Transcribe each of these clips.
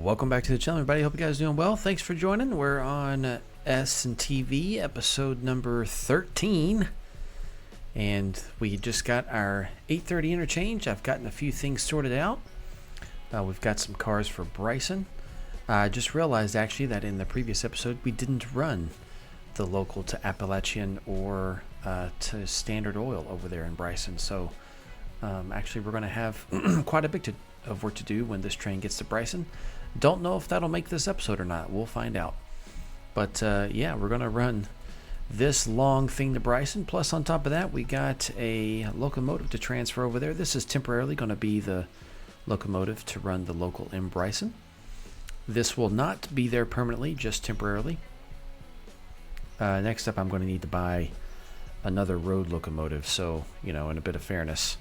Welcome back to the channel, everybody. Hope you guys are doing well. Thanks for joining. We're on S&TV episode number 13, and we just got our 830 interchange. I've gotten a few things sorted out. We've got some cars for Bryson. I just realized actually that in the previous episode we didn't run the local to Appalachian or to Standard Oil over there in Bryson. So actually we're going to have quite a bit of work to do when this train gets to Bryson. Don't know if that'll make this episode or not. We'll find out. But yeah, we're going to run this long thing to Bryson. Plus, on top of that, we got a locomotive to transfer over there. This is temporarily going to be the locomotive to run the local in Bryson. This will not be there permanently, just temporarily. Next up, I'm going to need to buy another road locomotive. So, you know, in a bit of fairness,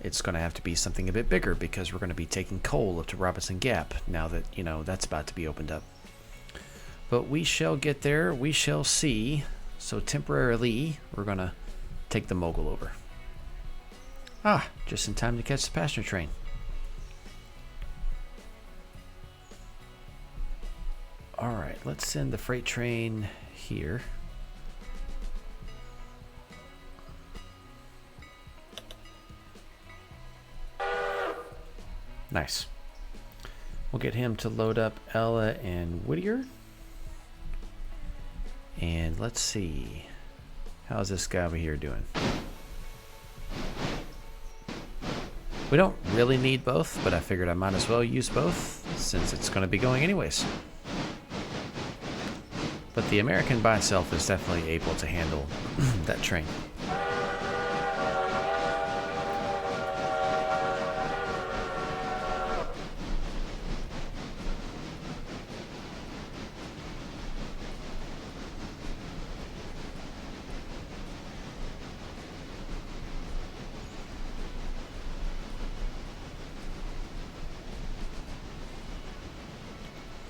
it's going to have to be something a bit bigger because we're going to be taking coal up to Robinson Gap now that, you know, that's about to be opened up. But we shall get there. We shall see. So temporarily, we're going to take the mogul over. Just in time to catch the passenger train. All right, let's send the freight train here. Nice. We'll get him to load up Ella and Whittier. And let's see. How's this guy over here doing? We don't really need both, but I figured I might as well use both since it's going to be going anyways. But the American by itself is definitely able to handle that train.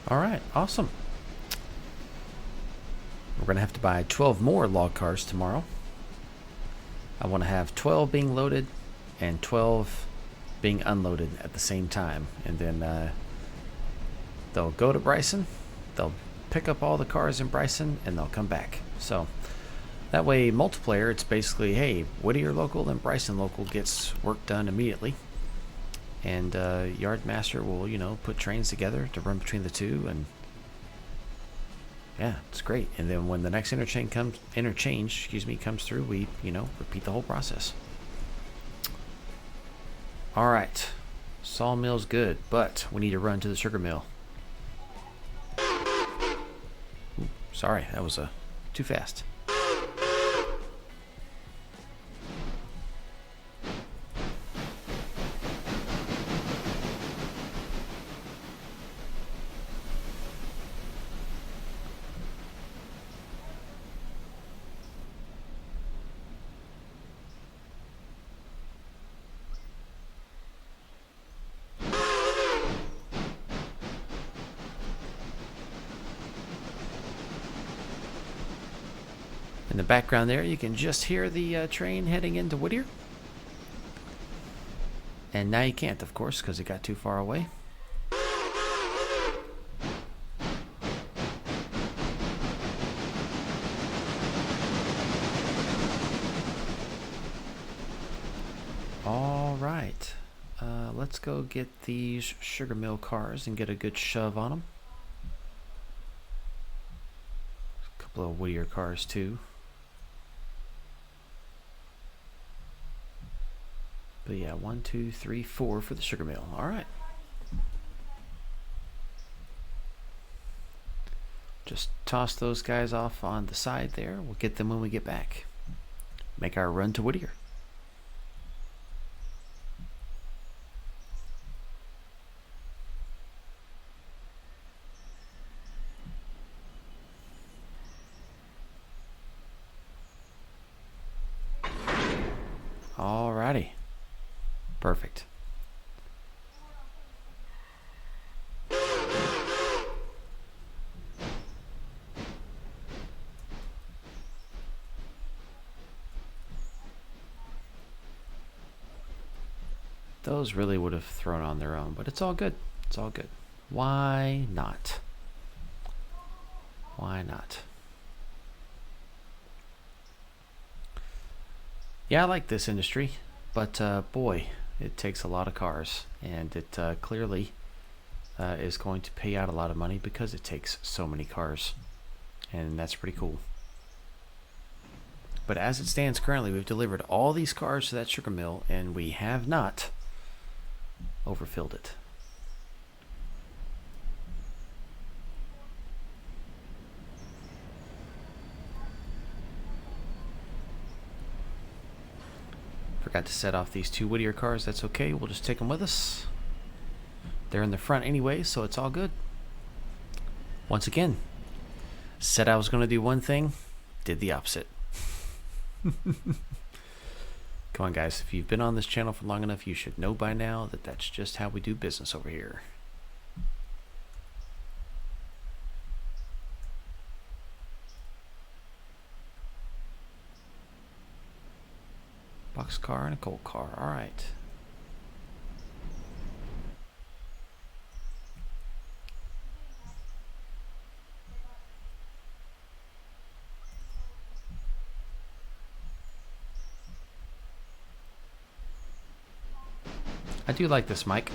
All right, awesome. We're going to have to buy 12 more log cars tomorrow. I want to have 12 being loaded and 12 being unloaded at the same time. And then they'll go to Bryson, they'll pick up all the cars in Bryson, and they'll come back. So that way, multiplayer, it's basically, hey, Whittier local and Bryson local gets work done immediately. And Yardmaster will, you know, put trains together to run between the two, and yeah, it's great. And then when the next interchange comes through, we, you know, repeat the whole process. All right, sawmill's good, but we need to run to the sugar mill. Ooh, sorry, that was too fast. In the background there, you can just hear the train heading into Whittier. And now you can't, of course, because it got too far away. All right. Let's go get these sugar mill cars and get a good shove on them. A couple of Whittier cars, too. But yeah, 1, 2, 3, 4 for the sugar mill. All right. Just toss those guys off on the side there. We'll get them when we get back. Make our run to Whittier. All righty. Perfect. Those really would have thrown on their own, but it's all good. It's all good. Why not? Why not? Yeah, I like this industry, but boy, it takes a lot of cars, and it clearly is going to pay out a lot of money because it takes so many cars, and that's pretty cool. But as it stands currently, we've delivered all these cars to that sugar mill, and we have not overfilled it. Forgot to set off these 2 Whittier cars. That's okay. We'll just take them with us. They're in the front anyway, so it's all good. Once again, said I was going to do one thing, did the opposite. Come on, guys. If you've been on this channel for long enough, you should know by now that that's just how we do business over here. Box car and a coal car. All right. I do like this mic.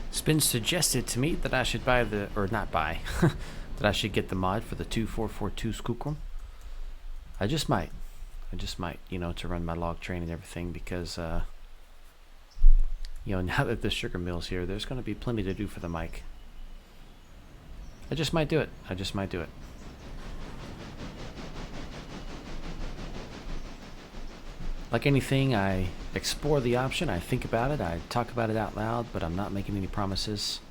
It's been suggested to me that I should buy the, or not buy, that I should get the mod for the 2442 Skookum. I just might, you know, to run my log train and everything, because, you know, now that the sugar mill's here, there's going to be plenty to do for the mic. I just might do it. I just might do it. Like anything, I explore the option, I think about it, I talk about it out loud, but I'm not making any promises.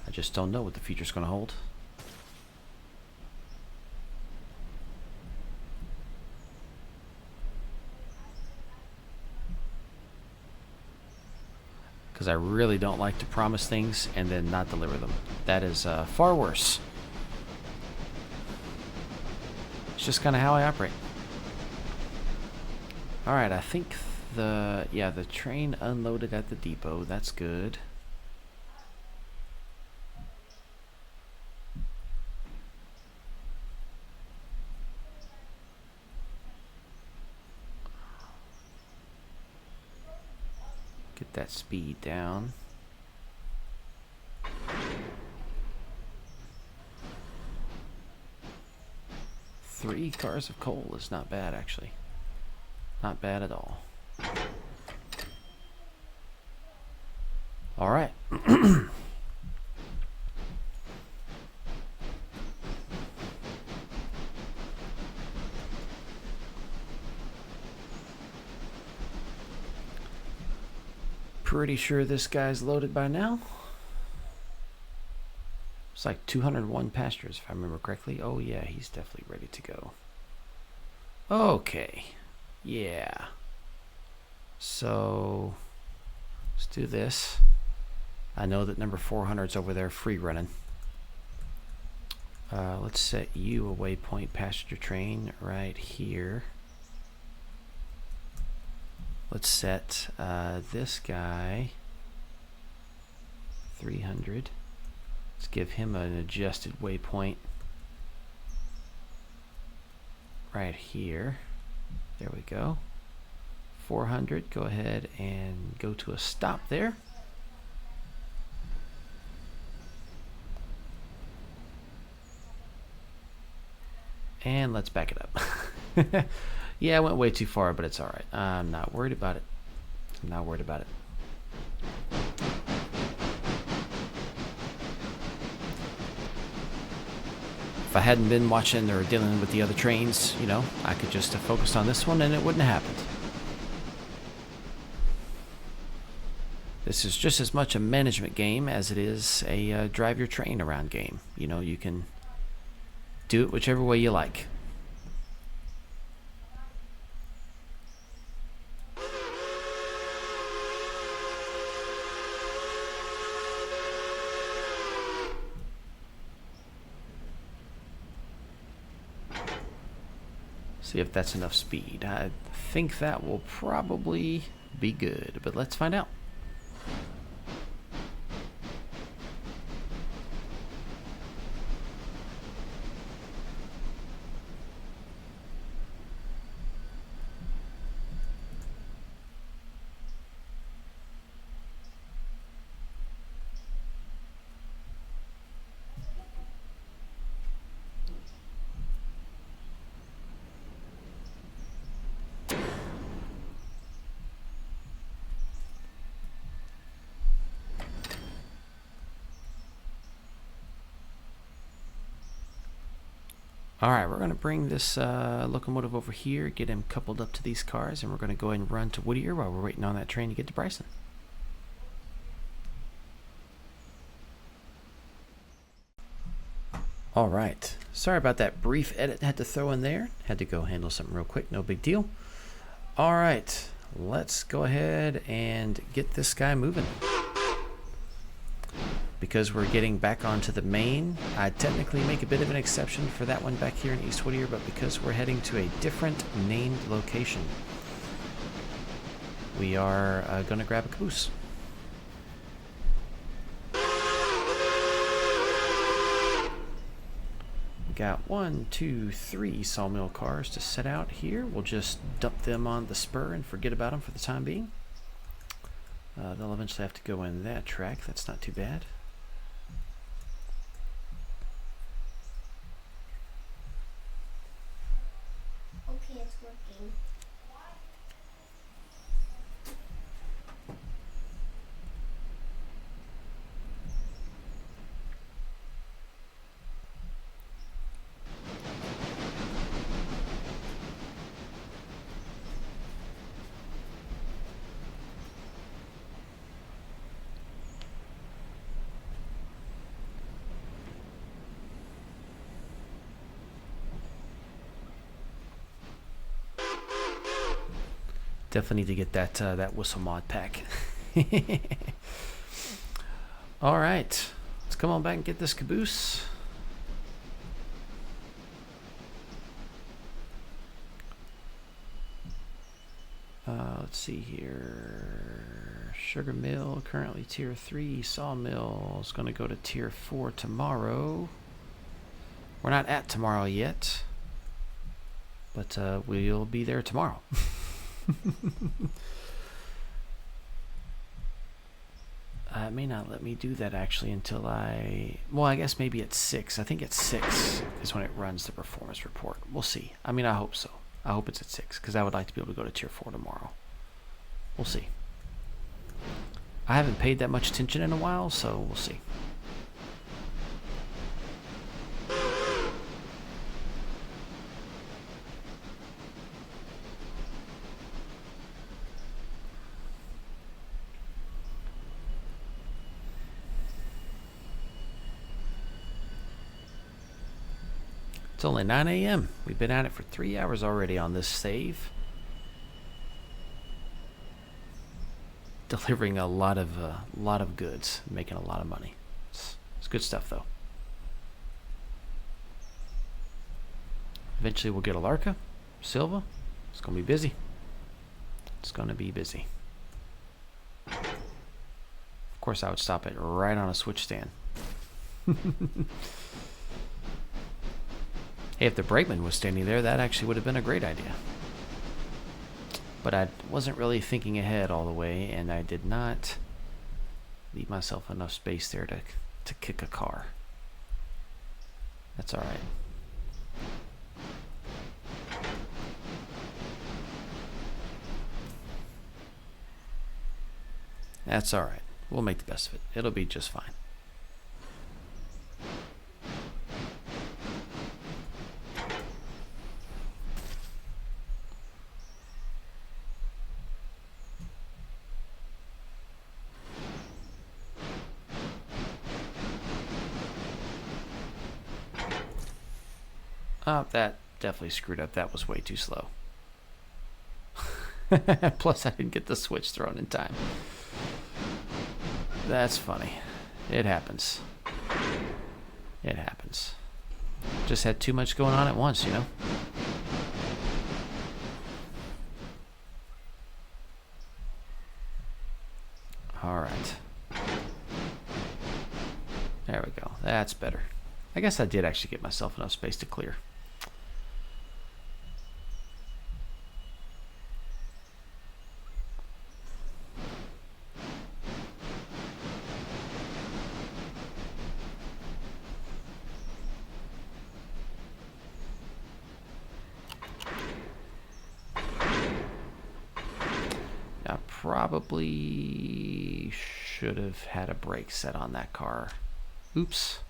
I just don't know what the future's going to hold. Because I really don't like to promise things and then not deliver them. That is far worse. It's just kind of how I operate. Alright, I think the train unloaded at the depot. That's good. Get that speed down. Three cars of coal is not bad, actually. Not bad at all. All right. Pretty sure this guy's loaded by now. It's like 201 passengers, if I remember correctly. Oh yeah, he's definitely ready to go. Okay. Yeah. So let's do this. I know that number 400's over there free running. Let's set you a waypoint passenger train right here. Let's set this guy 300. Let's give him an adjusted waypoint right here. There we go. 400. Go ahead and go to a stop there. And let's back it up. Yeah, I went way too far, but it's alright. I'm not worried about it. I'm not worried about it. If I hadn't been watching or dealing with the other trains, you know, I could just have focused on this one and it wouldn't have happened. This is just as much a management game as it is a drive your train around game. You know, you can Do it whichever way you like. See if that's enough speed. I think that will probably be good, but let's find out. Alright, we're going to bring this locomotive over here, get him coupled up to these cars, and we're going to go ahead and run to Whittier while we're waiting on that train to get to Bryson. Alright, sorry about that brief edit I had to throw in there. Had to go handle something real quick, no big deal. Alright, let's go ahead and get this guy moving. Because we're getting back onto the main, I'd technically make a bit of an exception for that one back here in East Whittier, but because we're heading to a different named location, we are going to grab a caboose. We got 1, 2, 3 sawmill cars to set out here. We'll just dump them on the spur and forget about them for the time being. They'll eventually have to go in that track. That's not too bad. Okay, it's working. Definitely need to get that whistle mod pack. All right, let's come on back and get this caboose. Let's see here. Sugar mill currently tier 3. Sawmill is going to go to tier 4 tomorrow. We're not at tomorrow yet, but we'll be there tomorrow. It may not let me do that actually until well, I guess maybe at 6. I think at 6 is when it runs the performance report. We'll see. I mean, I hope so. I hope it's at 6 because I would like to be able to go to tier 4 tomorrow. We'll see. I haven't paid that much attention in a while, so we'll see. It's only 9 a.m. We've been at it for 3 hours already on this save. Delivering a lot of goods, making a lot of money. It's good stuff though. Eventually we'll get a Larka, Silva. It's gonna be busy. It's gonna be busy. Of course, I would stop it right on a switch stand. Hey, if the brakeman was standing there, that actually would have been a great idea. But I wasn't really thinking ahead all the way, and I did not leave myself enough space there to kick a car. That's all right. That's all right. We'll make the best of it. It'll be just fine. Oh, that definitely screwed up. That was way too slow. Plus, I didn't get the switch thrown in time. That's funny. It happens. It happens. Just had too much going on at once, you know? All right. There we go. That's better. I guess I did actually get myself enough space to clear. I probably should have had a brake set on that car. Oops.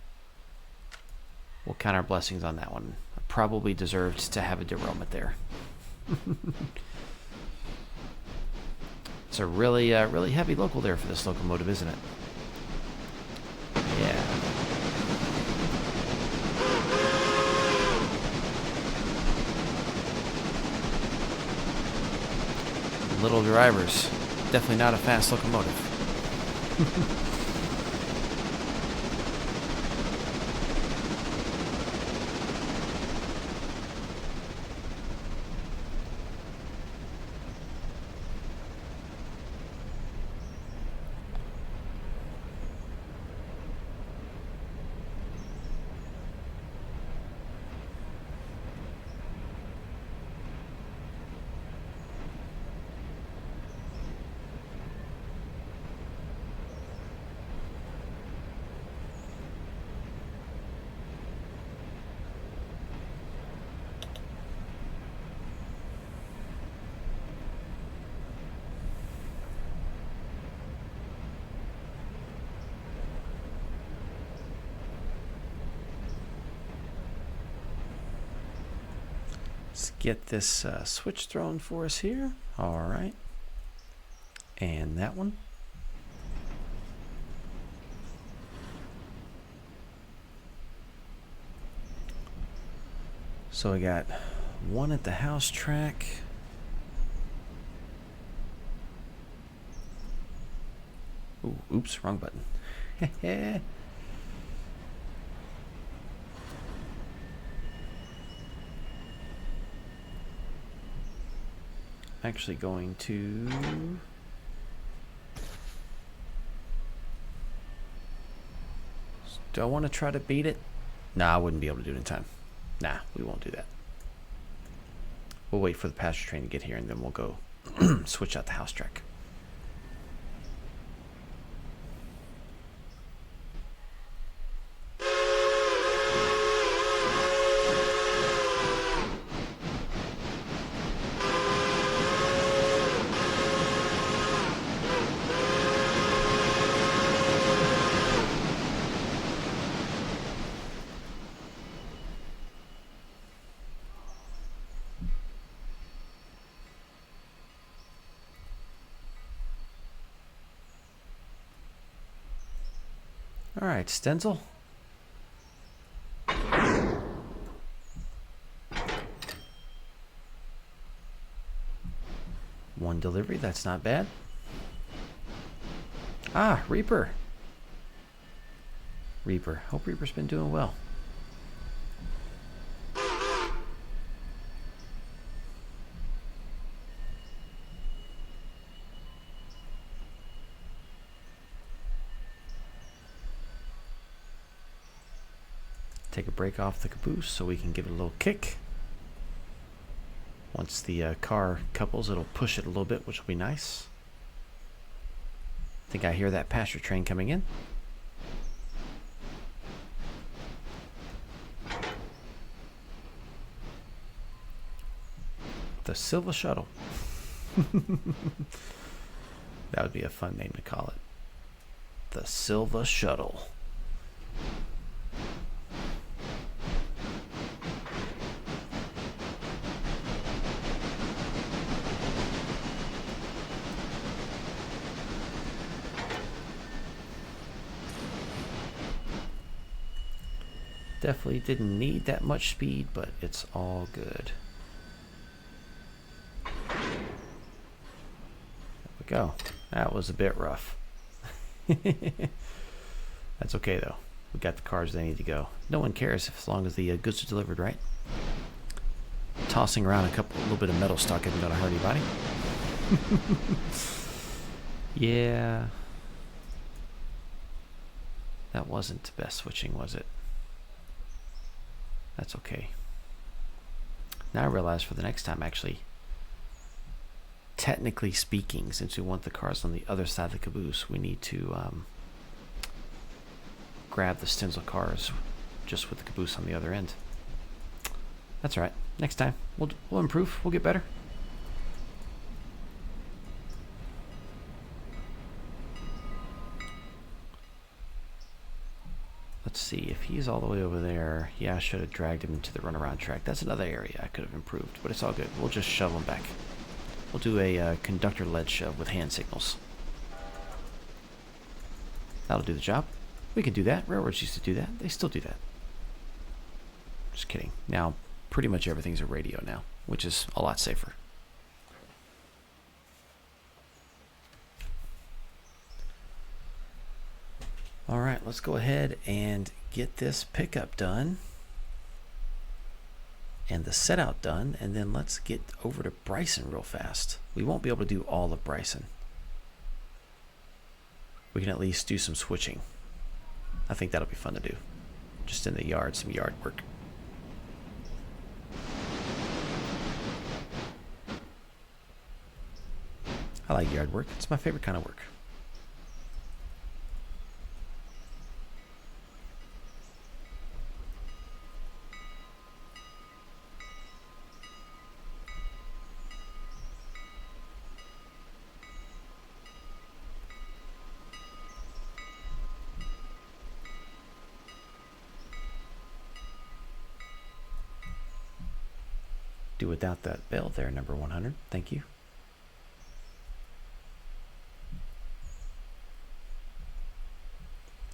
We'll count our blessings on that one. I probably deserved to have a derailment there. It's a really heavy local there for this locomotive, isn't it? Yeah. Little drivers. Definitely not a fast locomotive. Let's get this switch thrown for us here. All right. And that one. So we got one at the house track. Ooh, oops, wrong button. Actually going to do I want to try to beat it? Nah, I wouldn't be able to do it in time. Nah, we won't do that. We'll wait for the passenger train to get here and then we'll go switch out the house track. All right, Stenzel. One delivery, that's not bad. Ah, Reaper. Reaper. Hope Reaper's been doing well. Take a break off the caboose so we can give it a little kick. Once the car couples, it'll push it a little bit, which will be nice. I think I hear that passenger train coming in. The Silva Shuttle. That would be a fun name to call it. The Silva Shuttle. Definitely didn't need that much speed, but it's all good. There we go. That was a bit rough. That's okay though. We got the cars they need to go. No one cares as long as the goods are delivered, right? Tossing around a little bit of metal stock isn't gonna hurt anybody. Yeah. That wasn't the best switching, was it? That's okay. Now I realize for the next time, actually, technically speaking, since we want the cars on the other side of the caboose, we need to grab the stencil cars just with the caboose on the other end. That's all right. Next time, we'll improve. We'll get better. Let's see, if he's all the way over there, yeah, I should have dragged him into the runaround track. That's another area I could have improved, but it's all good. We'll just shove him back. We'll do a conductor-led shove with hand signals. That'll do the job. We can do that. Railroads used to do that. They still do that. Just kidding. Now, pretty much everything's a radio now, which is a lot safer. All right, let's go ahead and get this pickup done and the set out done, and then let's get over to Bryson real fast. We won't be able to do all of Bryson. We can at least do some switching. I think that'll be fun to do. Just in the yard, some yard work. I like yard work. It's my favorite kind of work. Do without that bell there, number 100. Thank you.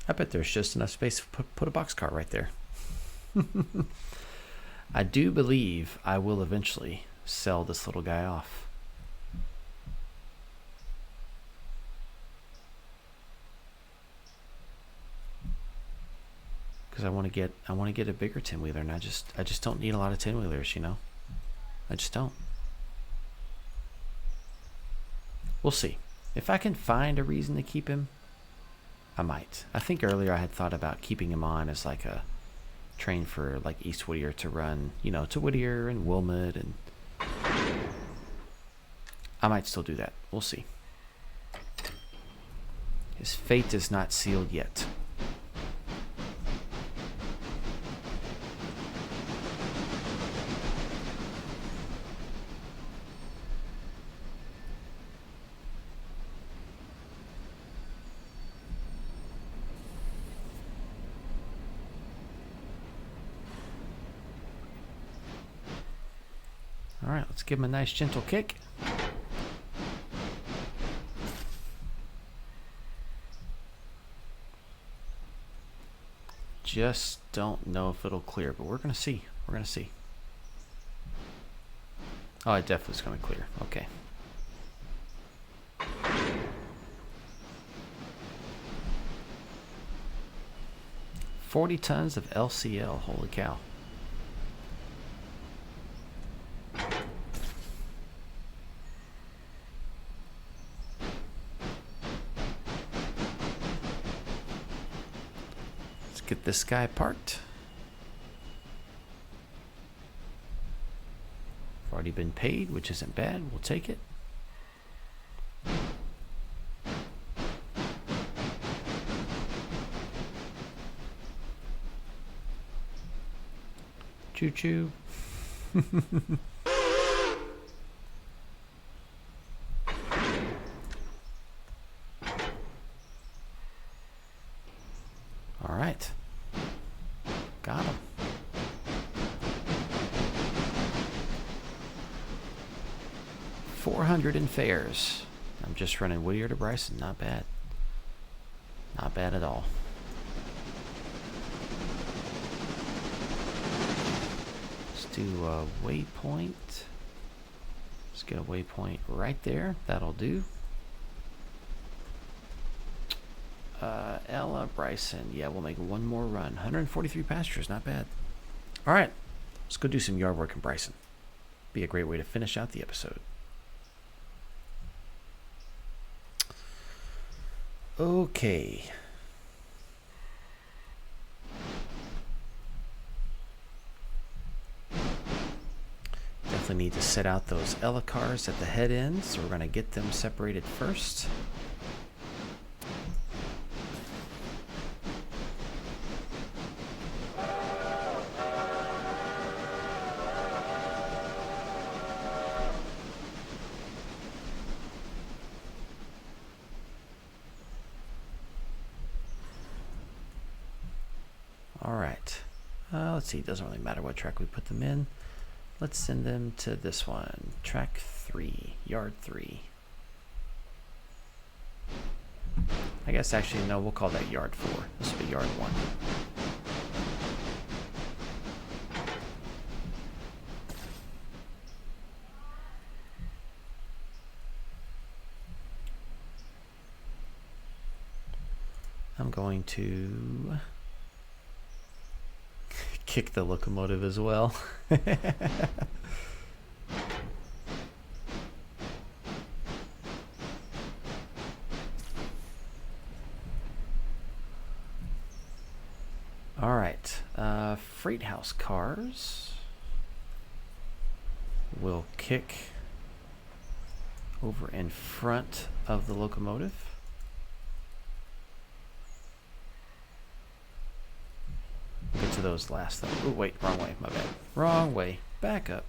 I bet there's just enough space to put a boxcar right there. I do believe I will eventually sell this little guy off. Because I want to get a bigger 10-wheeler, and I just don't need a lot of 10-wheelers, you know. I just don't. We'll see. If I can find a reason to keep him, I might. I think earlier I had thought about keeping him on as like a train for like East Whittier to run, you know, to Whittier and Wilmot, and I might still do that. We'll see. His fate is not sealed yet. All right, let's give him a nice gentle kick. Just don't know if it'll clear, but we're gonna see. We're gonna see. Oh, it definitely is gonna clear. Okay. $40 tons of LCL. Holy cow. Get this guy parked. I've already been paid, which isn't bad. We'll take it. Choo-choo. All right. Got him. $400 in fares. I'm just running Whittier to Bryson. Not bad. Not bad at all. do a waypoint. Let's get a waypoint right there. That'll do. Ella, Bryson. Yeah, we'll make one more run. 143 passengers, not bad. All right, let's go do some yard work in Bryson. Be a great way to finish out the episode. Okay. Definitely need to set out those Ella cars at the head end, so we're going to get them separated first. Alright, let's see, it doesn't really matter what track we put them in. Let's send them to this one, track 3, yard 3. I guess actually, no, we'll call that yard 4. This will be yard 1. I'm going to kick the locomotive as well. All right, freight house cars will kick over in front of the locomotive. Get to those last though. Oh wait, wrong way, my bad. Wrong way, back up.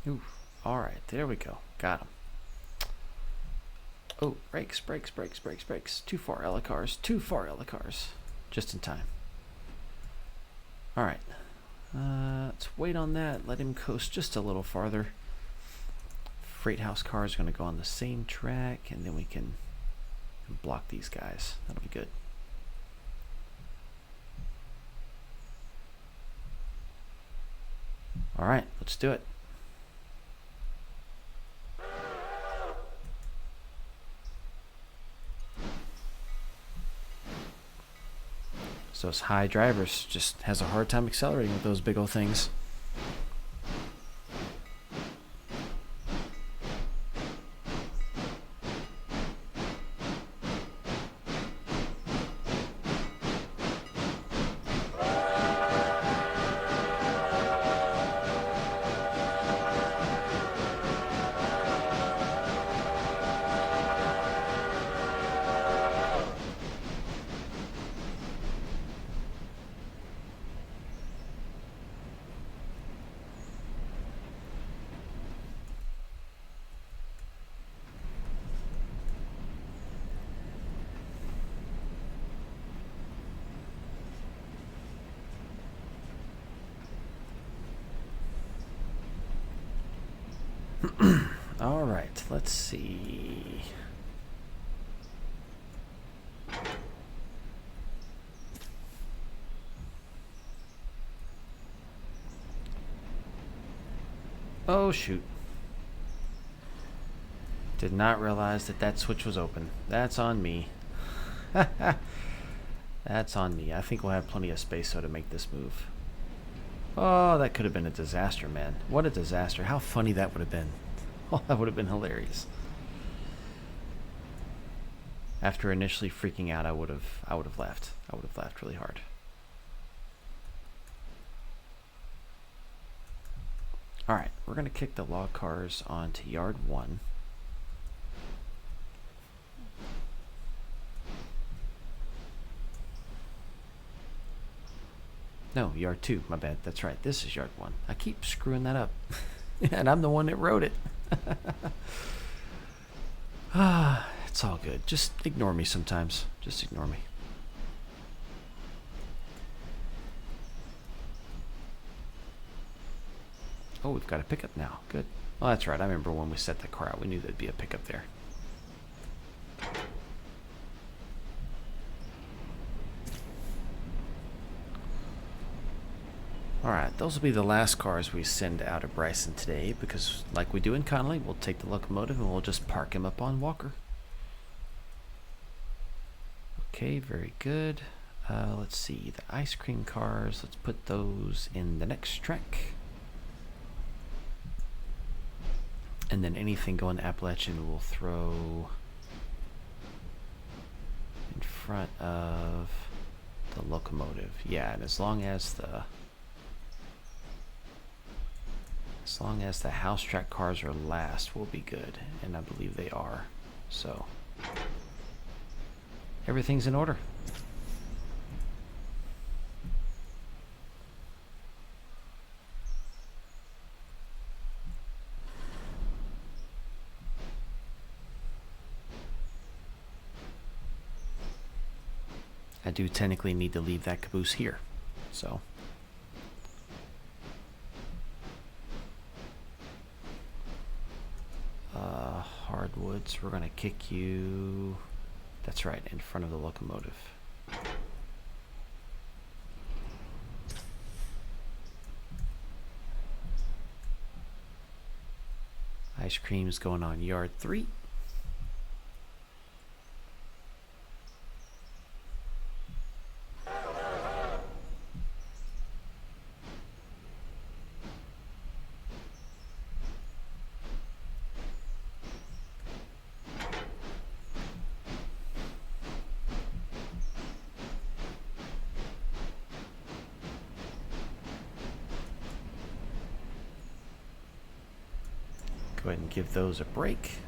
Ooh, all right, there we go. Got him. Oh, brakes, brakes, brakes, brakes, brakes. Too far, Ella cars. Too far, Ella cars. Just in time. All right. Let's wait on that. Let him coast just a little farther. Freight house cars are going to go on the same track, and then we can block these guys. That'll be good. All right, let's do it. So those high drivers just has a hard time accelerating with those big old things. All right, let's see. Oh, shoot. Did not realize that that switch was open. That's on me. That's on me. I think we'll have plenty of space, though, to make this move. Oh, that could have been a disaster, man. What a disaster. How funny that would have been. Oh, that would have been hilarious. After initially freaking out, I would have laughed. I would have laughed really hard. All right, we're going to kick the log cars onto yard 1. No, yard 2. My bad. That's right. This is yard 1. I keep screwing that up. And I'm the one that wrote it. It's all good. Just ignore me sometimes. Just ignore me. Oh, we've got a pickup now. Good. Oh, that's right. I remember when we set the car out, we knew there'd be a pickup there. Alright, those will be the last cars we send out of Bryson today, because like we do in Connolly, we'll take the locomotive and we'll just park him up on Walker. Okay, very good. Let's see, the ice cream cars, let's put those in the next track. And then anything going Appalachian we'll throw in front of the locomotive. Yeah, and as long as the house track cars are last, we'll be good. And I believe they are. So everything's in order. I do technically need to leave that caboose here, so. Hardwoods, we're gonna kick you, that's right, in front of the locomotive. Ice cream's going on yard 3. Go ahead and give those a break.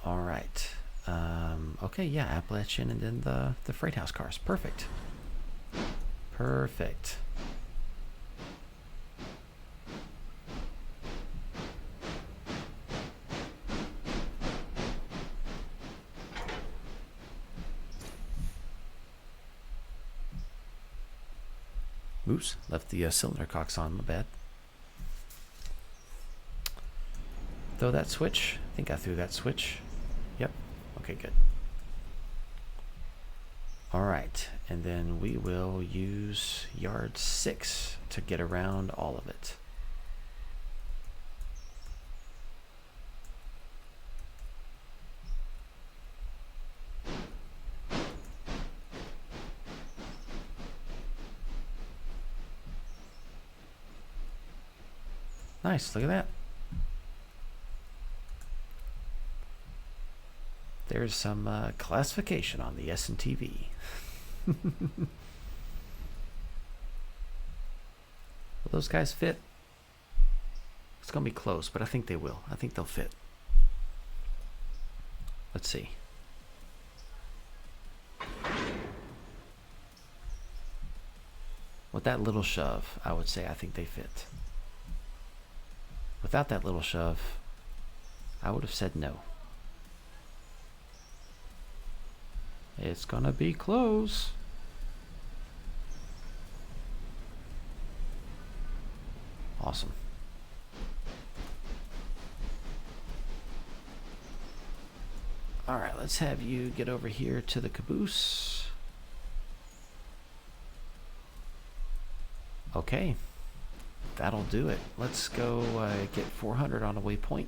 All right. Okay, yeah, Appalachian and then the freight house cars. Perfect. Perfect. Oops, left the cylinder cocks on, my bad. Throw that switch. I think I threw that switch. Yep. Okay, good. All right, and then we will use yard 6 to get around all of it. Nice, look at that. There's some classification on the S&TV. Will those guys fit? It's going to be close, but I think they will. I think they'll fit. Let's see. With that little shove, I would say I think they fit. Without that little shove, I would have said no. It's gonna be close. Awesome. All right, let's have you get over here to the caboose. Okay, that'll do it. Let's go get 400 on a waypoint.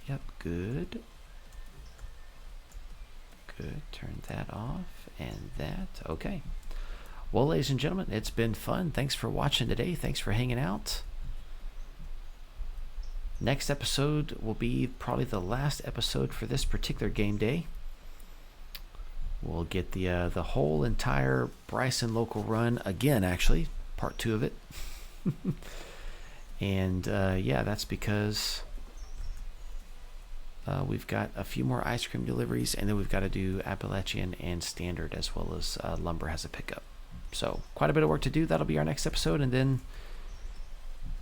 Yep, good. Good, turn that off and that. Okay. Well, ladies and gentlemen, it's been fun. Thanks for watching today. Thanks for hanging out. Next episode will be probably the last episode for this particular game day. We'll get the whole entire Bryson local run again, actually, part 2 of it. And yeah, that's because we've got a few more ice cream deliveries, and then we've got to do Appalachian and Standard, as well as Lumber has a pickup. So quite a bit of work to do. That'll be our next episode, and then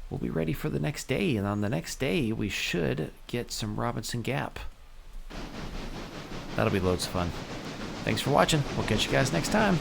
we'll be ready for the next day. And on the next day, we should get some Robinson Gap. That'll be loads of fun. Thanks for watching. We'll catch you guys next time.